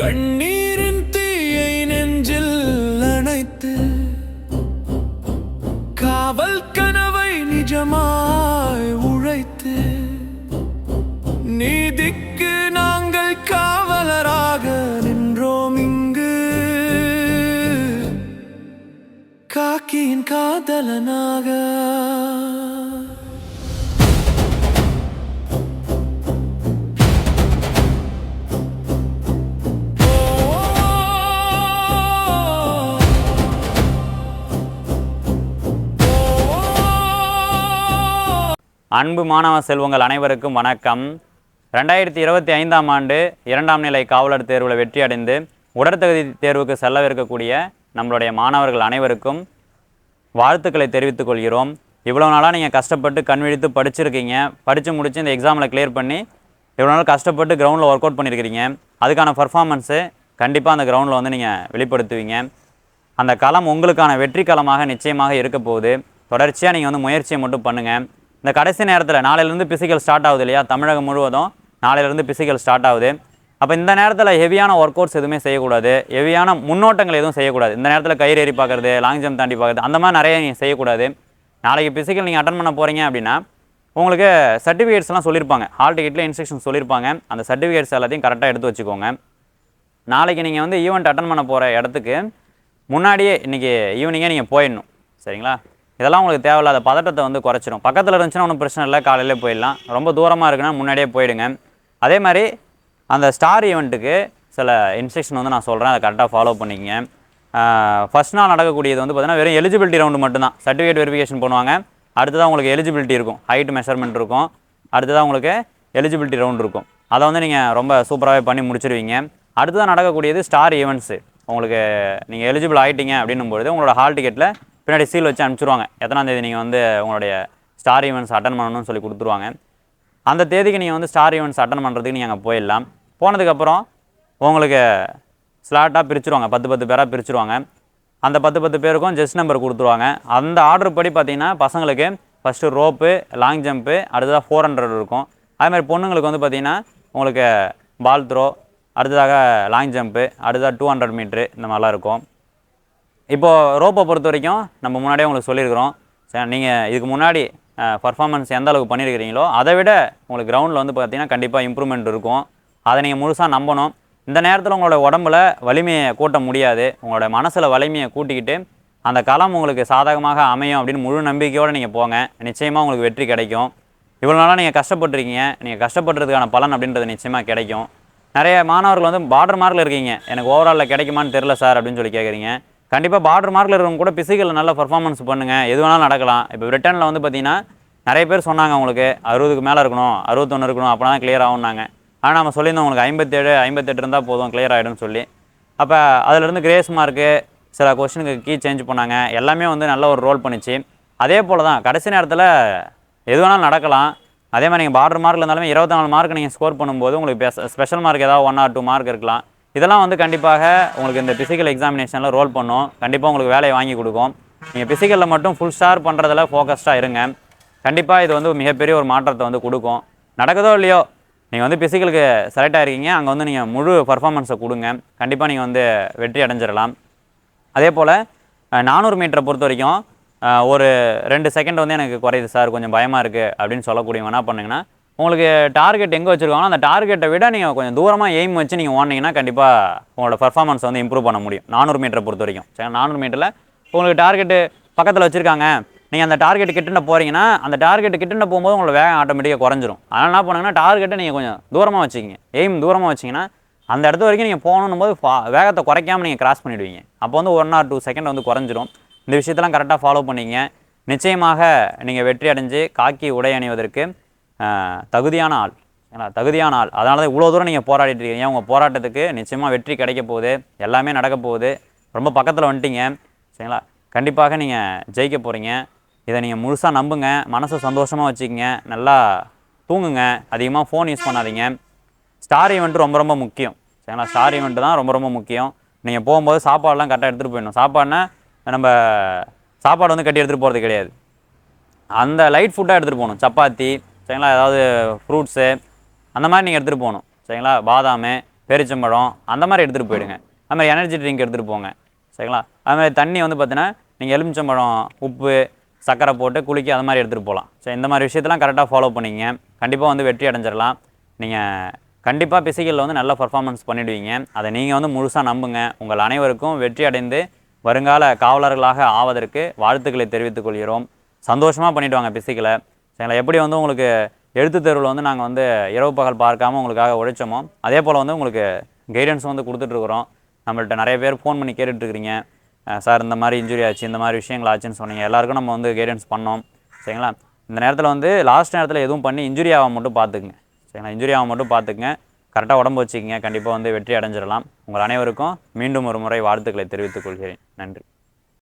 கண்ணீரின் தீயை நெஞ்சில் அணைத்து காவல் கனவை நிஜமாய் உழைத்து நீதிக்கு நாங்கள் காவலராக நின்றோம் இங்கு காக்கியின் காதலனாக. அன்பு மாணவ செல்வங்கள் அனைவருக்கும் வணக்கம். 2025ஆம் ஆண்டு 2ஆம் நிலை காவலர் தேர்வில் வெற்றி அடைந்து உடற்தகுதி தேர்வுக்கு செல்லவிருக்கக்கூடிய நம்மளுடைய மாணவர்கள் அனைவருக்கும் வாழ்த்துக்களை தெரிவித்துக் கொள்கிறோம். இவ்வளோ நாளாக நீங்கள் கஷ்டப்பட்டு கண் விழித்து படிச்சிருக்கீங்க, படித்து முடித்து இந்த எக்ஸாமில் கிளியர் பண்ணி இவ்வளோ நாள் கஷ்டப்பட்டு கிரவுண்டில் ஒர்க் அவுட் பண்ணியிருக்கிறீங்க. அதுக்கான பர்ஃபார்மன்ஸு கண்டிப்பாக அந்த கிரவுண்டில் வந்து நீங்கள் வெளிப்படுத்துவீங்க. அந்த களம் உங்களுக்கான வெற்றி களமாக நிச்சயமாக இருக்க போகுது. தொடர்ச்சியாக நீங்கள் வந்து முயற்சியை மட்டும் பண்ணுங்கள். இந்த கடைசி நேரத்தில் நாளையிலேருந்து பிசிக்கல் ஸ்டார்ட் ஆகுது இல்லையா, தமிழகம் முழுவதும் நாளையிலேருந்து பிசிக்கல் ஸ்டார்ட் ஆகுது. அப்போ இந்த நேரத்தில் ஹெவியான ஒர்க் அவுட்ஸ் எதுவுமே செய்யக்கூடாது, ஹெவியான முன்னோட்டங்கள் எதுவும் செய்யக்கூடாது. இந்த நேரத்தில் கயிறு ஏறி பார்க்குறது, லாங் ஜம்ப் தாண்டி பார்க்குறது, அந்த மாதிரி நிறைய நீங்கள் செய்யக்கூடாது. நாளைக்கு பிசிக்கல் நீங்கள் அட்டன் பண்ண போகிறீங்க அப்படின்னா உங்களுக்கு சர்டிஃபிகேட்ஸ்லாம் சொல்லியிருப்பாங்க, ஹால் டிக்கெட்டில் இன்ஸ்ட்ரக்ஷன் சொல்லியிருப்பாங்க. அந்த சர்டிஃபிகேட்ஸ் எல்லாத்தையும் கரெக்டாக எடுத்து வச்சுக்கோங்க. நாளைக்கு நீங்கள் வந்து ஈவெண்ட் அட்டன் பண்ண போகிற இடத்துக்கு முன்னாடியே இன்றைக்கி ஈவினிங்கே நீங்கள் போயிடணும், சரிங்களா? இதெல்லாம் உங்களுக்கு தேவையில்லாத பதட்டத்தை வந்து குறைச்சிடும். பக்கத்தில் இருந்துச்சுன்னா ஒன்றும் பிரச்சனை இல்லை, காலையிலே போயிடலாம். ரொம்ப தூரமாக இருக்குன்னா முன்னாடியே போயிடுங்க. அதே மாதிரி அந்த ஸ்டார் ஈவெண்ட்டுக்கு சில இன்ஸ்ட்ரக்ஷன் வந்து நான் சொல்கிறேன், அதை கரெக்டாக ஃபாலோ பண்ணிக்கங்க. ஃபஸ்ட் நாள் நடக்கக்கூடியது வந்து பார்த்தீங்கன்னா வெறும் எலிஜிபிலிட்டி ரவுண்டு மட்டும்தான். சர்டிஃபிகேட் வெரிஃபிகேஷன் பண்ணுவாங்க. அடுத்ததாக உங்களுக்கு எலிஜிபிலிட்டி இருக்கும், ஹைட் மெஷர்மெண்ட் இருக்கும். அடுத்ததாக உங்களுக்கு எலிஜிபிலிட்டி ரவுண்ட் இருக்கும். அதை வந்து நீங்கள் ரொம்ப சூப்பராகவே பண்ணி முடிச்சிருவீங்க. அடுத்ததாக நடக்கக்கூடியது ஸ்டார் ஈவெண்ட்ஸு. உங்களுக்கு நீங்கள் எலிஜிபிள் ஆகிட்டீங்க அப்படின்னும்பொழுது உங்களோட ஹால் டிக்கெட்டில் பின்னாடி சீல் வச்சு அனுப்பிச்சிடுவாங்க. எத்தனாம் தேதி நீங்கள் வந்து உங்களுடைய ஸ்டார் ஈவெண்ட்ஸ் அட்டன் பண்ணணும்னு சொல்லி கொடுத்துருவாங்க. அந்த தேதிக்கு நீங்கள் வந்து ஸ்டார் ஈவெண்ட்ஸ் அட்டன் பண்ணுறதுக்கு நீங்கள் அங்கே போயிடலாம். போனதுக்கப்புறம் உங்களுக்கு ஸ்லாட்டாக பிரிச்சுருவாங்க, 10 பேராக பிரிச்சுருவாங்க. அந்த 10 பேருக்கும் ஜெஸ்ட் நம்பர் கொடுத்துருவாங்க. அந்த ஆர்டர் படி பார்த்தீங்கன்னா பசங்களுக்கு ஃபஸ்ட்டு ரோப்பு, லாங் ஜம்ப்பு, அடுத்ததாக 400 இருக்கும். அதேமாதிரி பொண்ணுங்களுக்கு வந்து பார்த்திங்கன்னா உங்களுக்கு பால் த்ரோ, அடுத்ததாக லாங் ஜம்ப்பு, அடுத்ததாக 200 மீட்ரு, இந்த மாதிரிலாம் இருக்கும். இப்போது ரோப்பை பொறுத்த வரைக்கும் நம்ம முன்னாடியே உங்களுக்கு சொல்லியிருக்கிறோம். சரி, நீங்கள் இதுக்கு முன்னாடி பர்ஃபார்மன்ஸ் எந்த அளவுக்கு பண்ணியிருக்கிறீங்களோ அதை விட உங்களுக்கு கிரவுண்டில் வந்து பார்த்திங்கன்னா கண்டிப்பாக இம்ப்ரூவ்மெண்ட் இருக்கும். அதை நீங்கள் முழுசாக நம்பணும். இந்த நேரத்தில் உங்களோட உடம்புல வலிமையை கூட்ட முடியாது, உங்களோட மனசில் வலிமையை கூட்டிக்கிட்டு அந்த களம் உங்களுக்கு சாதகமாக அமையும் அப்படின்னு முழு நம்பிக்கையோடு நீங்கள் போங்க. நிச்சயமாக உங்களுக்கு வெற்றி கிடைக்கும். இவ்வளோ நாளாக நீங்கள் கஷ்டப்பட்டுருக்கீங்க, நீங்கள் கஷ்டப்படுறதுக்கான பலன் அப்படின்றது நிச்சயமாக கிடைக்கும். நிறைய மாணவர்கள் வந்து பார்டர் மார்க்கில் இருக்கீங்க, எனக்கு ஓவராலில் கிடைக்குமான்னு தெரில சார் அப்படின்னு சொல்லி கேட்குறீங்க. கண்டிப்பாக பார்டர் மார்க்கில் இருக்கிறவங்க கூட பிசிக்கலில் நல்ல பர்ஃபார்மன்ஸ் பண்ணுங்கள், எது வேணாலும் நடக்கலாம். இப்போ ரிட்டனில் வந்து பார்த்திங்கன்னா நிறைய பேர் சொன்னாங்க உங்களுக்கு 60க்கு மேலே இருக்கணும், 61 இருக்கணும், அப்போ தான் கிளியர் ஆகும்னாங்க. ஆனால் நம்ம சொல்லியிருந்தோம் உங்களுக்கு 57, 58 இருந்தால் போதும் கிளியர் ஆகிடும்னு சொல்லி. அப்போ அதிலிருந்து கிரேஸ் மார்க்கு, சில கொஸ்டினுக்கு கீ சேஞ்ச் பண்ணாங்க, எல்லாமே வந்து நல்ல ஒரு ரோல் பண்ணிச்சு. அதே போல் தான் கடைசி நேரத்தில் எது வேணாலும் நடக்கலாம். அதே மாதிரி நீங்கள் பார்டர் மார்க்கில் இருந்தாலுமே 24 மார்க் நீங்கள் ஸ்கோர் பண்ணும்போது உங்களுக்கு ஸ்பெஷல் மார்க் ஏதாவது 1 or 2 மார்க் இருக்கலாம். இதெல்லாம் வந்து கண்டிப்பாக உங்களுக்கு இந்த பிசிக்கல் எக்ஸாமினேஷனில் ரோல் பண்ணும், கண்டிப்பாக உங்களுக்கு வேலையை வாங்கி கொடுக்கும். நீங்கள் பிசிக்கலில் மட்டும் ஃபுல் ஸ்டார் பண்ணுறதில் ஃபோக்கஸ்டாக இருங்க. கண்டிப்பாக இது வந்து மிகப்பெரிய ஒரு மாற்றத்தை வந்து கொடுக்கும். நடக்குதோ இல்லையோ, நீங்கள் வந்து பிசிக்கலுக்கு செலக்ட் ஆகிருக்கீங்க, அங்கே வந்து நீங்கள் முழு பர்ஃபார்மன்ஸை கொடுங்க, கண்டிப்பாக நீங்கள் வந்து வெற்றி அடைஞ்சிடலாம். அதே போல் 400 மீட்டரை பொறுத்த வரைக்கும் ஒரு 2 செகண்ட் வந்து எனக்கு குறையுது சார், கொஞ்சம் பயமாக இருக்குது அப்படின்னு சொல்லக்கூடியவங்க என்ன பண்ணுங்கன்னா, உங்களுக்கு டார்கெட் எங்கே வச்சுருக்காங்களோ அந்த டார்கெட்டை விட நீங்கள் கொஞ்சம் தூரமாக எய்ம் வச்சு நீங்கள் ஓடினீங்கன்னா கண்டிப்பாக உங்களோட பர்ஃபார்மன்ஸ் வந்து இம்ப்ரூவ் பண்ண முடியும். 400 மீட்டரை பொறுத்த வரைக்கும் சரி, 400 மீட்டரில் உங்களுக்கு டார்கெட்டு பக்கத்தில் வச்சுருக்காங்க, நீங்கள் அந்த டார்கெட்டு கிட்ட போகிறீங்கன்னா அந்த டார்கெட்டு கிட்ட போகும்போது உங்களோட வேகம் ஆட்டோமேட்டிக்காக குறைஞ்சிரும். அதனால் என்ன பண்ணுங்கன்னா டார்கெட்டை நீங்கள் கொஞ்சம் தூரமாக வச்சுக்கிங்க, எய்ம் தூரமாக வச்சிங்கன்னா அந்த இடத்து வரைக்கும் நீங்கள் போகணும் போது வேகத்தை குறைக்காமல் நீங்கள் கிராஸ் பண்ணிவிடுவீங்க. அப்போ வந்து 1 or 2 செகண்ட் வந்து குறைஞ்சிரும். இந்த விஷயத்தெல்லாம் கரெக்டாக ஃபாலோ பண்ணிங்க. நிச்சயமாக நீங்கள் வெற்றி அடைஞ்சு காக்கி உடை அணிவதற்கு தகுதியான ஆள், தகுதியான ஆள். அதனால தான் இவ்வளோ தூரம் நீங்கள் போராடிட்டு இருக்கீங்க. உங்கள் போராட்டத்துக்கு நிச்சயமாக வெற்றி கிடைக்க போகுது, எல்லாமே நடக்க போகுது. ரொம்ப பக்கத்தில் வந்துட்டீங்க, சரிங்களா? கண்டிப்பாக நீங்கள் ஜெயிக்க போகிறீங்க. இதை நீங்கள் முழுசாக நம்புங்க, மனசை சந்தோஷமாக வச்சுக்கோங்க, நல்லா தூங்குங்க, அதிகமாக ஃபோன் யூஸ் பண்ணாதீங்க. ஸ்டார் ஈவெண்ட்டு ரொம்ப ரொம்ப முக்கியம், சரிங்களா? ஸ்டார் ஈவெண்ட்டு தான் ரொம்ப ரொம்ப முக்கியம். நீங்கள் போகும்போது சாப்பாடெலாம் கரெக்டாக எடுத்துகிட்டு போயிடணும். சாப்பாடுனா நம்ம சாப்பாடு வந்து கட்டி எடுத்துகிட்டு போகிறது கிடையாது, அந்த லைட் ஃபுட்டாக எடுத்துகிட்டு போகணும். சப்பாத்தி, சரிங்களா, ஏதாவது ஃப்ரூட்ஸு அந்த மாதிரி நீங்கள் எடுத்துகிட்டு போகணும், சரிங்களா? பாதாம், பேரிச்சம்பழம் அந்த மாதிரி எடுத்துகிட்டு போயிடுங்க. அது மாதிரி எனர்ஜி ட்ரிங்க் எடுத்துகிட்டு போங்க. சரிங்களா? அது மாதிரி தண்ணி வந்து பார்த்தீங்கன்னா நீங்கள் எலுமிச்சம்பழம் உப்பு சர்க்கரை போட்டு குளிக்க அது மாதிரி எடுத்துகிட்டு போகலாம். சரி, இந்த மாதிரி விஷயத்தெல்லாம் கரெக்டாக ஃபாலோ பண்ணிங்க. கண்டிப்பாக வந்து வெற்றி அடைஞ்சிடலாம். நீங்கள் கண்டிப்பாக பிசிக்கலில் வந்து நல்ல பர்ஃபார்மன்ஸ் பண்ணிவிடுவீங்க. அதை நீங்கள் வந்து முழுசாக நம்புங்க. உங்கள் அனைவருக்கும் வெற்றி அடைந்து வருங்கால காவலர்களாக ஆவதற்கு வாழ்த்துக்களை தெரிவித்துக் கொள்கிறோம். சந்தோஷமாக பண்ணிவிட்டு வாங்க பிசிக்கலை. சரிங்களா? எப்படி வந்து உங்களுக்கு எழுத்து தேர்வில் வந்து நாங்கள் வந்து இரவு பகல் பார்க்காம உங்களுக்காக உழைச்சோமோ அதே போல் வந்து உங்களுக்கு கைடன்ஸ் வந்து கொடுத்துட்ருக்குறோம். நம்மள்ட்ட நிறைய பேர் ஃபோன் பண்ணி கேட்டுட்ருக்கிறீங்க, சார் இந்த மாதிரி இன்ஜுரி ஆச்சு, இந்த மாதிரி விஷயங்கள் ஆச்சுன்னு சொன்னீங்க. எல்லாருக்கும் நம்ம வந்து கைடன்ஸ் பண்ணோம். சரிங்களா? இந்த நேரத்தில் வந்து லாஸ்ட் நேரத்தில் எதுவும் பண்ணி இன்ஜுரி ஆகாம மட்டும் பார்த்துக்குங்க. சரிங்களா? இன்ஜுரி ஆகாம மட்டும் பார்த்துக்குங்க. கரெக்டாக உடம்பு வச்சுக்கிங்க. கண்டிப்பாக வந்து வெற்றி அடைஞ்சிடலாம். உங்கள் அனைவருக்கும் மீண்டும் ஒரு முறை வாழ்த்துக்களை தெரிவித்துக் கொள்கிறேன். நன்றி.